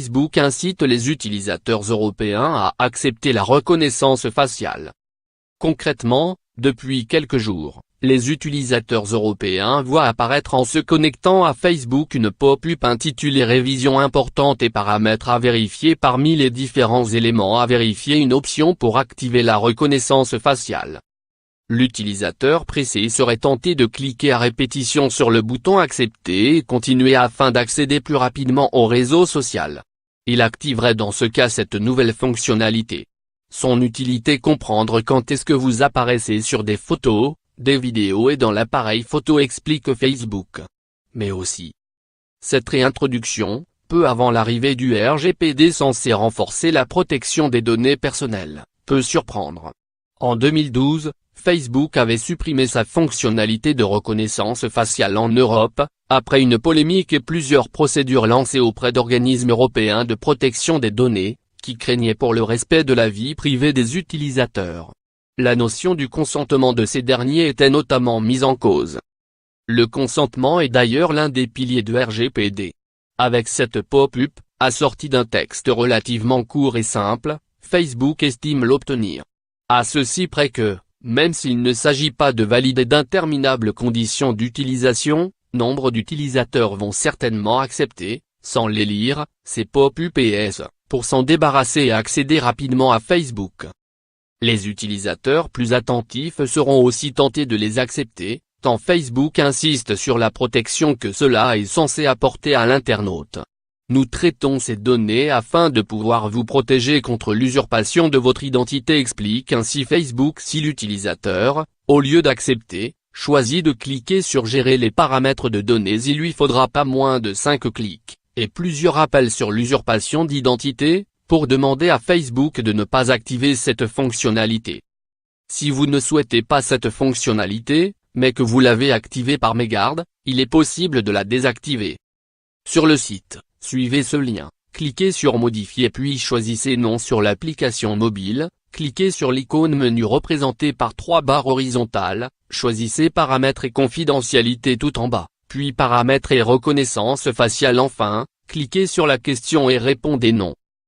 Facebook incite les utilisateurs européens à accepter la reconnaissance faciale. Concrètement, depuis quelques jours, les utilisateurs européens voient apparaître en se connectant à Facebook une pop-up intitulée Révision importante et paramètres à vérifier. Parmi les différents éléments à vérifier, une option pour activer la reconnaissance faciale. L'utilisateur pressé serait tenté de cliquer à répétition sur le bouton Accepter et continuer afin d'accéder plus rapidement au réseau social. Il activerait dans ce cas cette nouvelle fonctionnalité. Son utilité: comprendre quand est-ce que vous apparaissez sur des photos, des vidéos et dans l'appareil photo, explique Facebook. Mais aussi, cette réintroduction, peu avant l'arrivée du RGPD censé renforcer la protection des données personnelles, peut surprendre. En 2012, Facebook avait supprimé sa fonctionnalité de reconnaissance faciale en Europe, après une polémique et plusieurs procédures lancées auprès d'organismes européens de protection des données, qui craignaient pour le respect de la vie privée des utilisateurs. La notion du consentement de ces derniers était notamment mise en cause. Le consentement est d'ailleurs l'un des piliers de RGPD. Avec cette pop-up, assortie d'un texte relativement court et simple, Facebook estime l'obtenir. À ceci près que, même s'il ne s'agit pas de valider d'interminables conditions d'utilisation, nombre d'utilisateurs vont certainement accepter, sans les lire, ces pop-up pour s'en débarrasser et accéder rapidement à Facebook. Les utilisateurs plus attentifs seront aussi tentés de les accepter, tant Facebook insiste sur la protection que cela est censé apporter à l'internaute. Nous traitons ces données afin de pouvoir vous protéger contre l'usurpation de votre identité, explique ainsi Facebook. Si l'utilisateur, au lieu d'accepter, choisit de cliquer sur Gérer les paramètres de données, il lui faudra pas moins de 5 clics, et plusieurs appels sur l'usurpation d'identité, pour demander à Facebook de ne pas activer cette fonctionnalité. Si vous ne souhaitez pas cette fonctionnalité, mais que vous l'avez activée par mégarde, il est possible de la désactiver. Sur le site, suivez ce lien, cliquez sur Modifier puis choisissez Non sur l'application mobile, cliquez sur l'icône menu représentée par 3 barres horizontales, choisissez Paramètres et confidentialité tout en bas, puis Paramètres et reconnaissance faciale enfin, cliquez sur la question et répondez Non.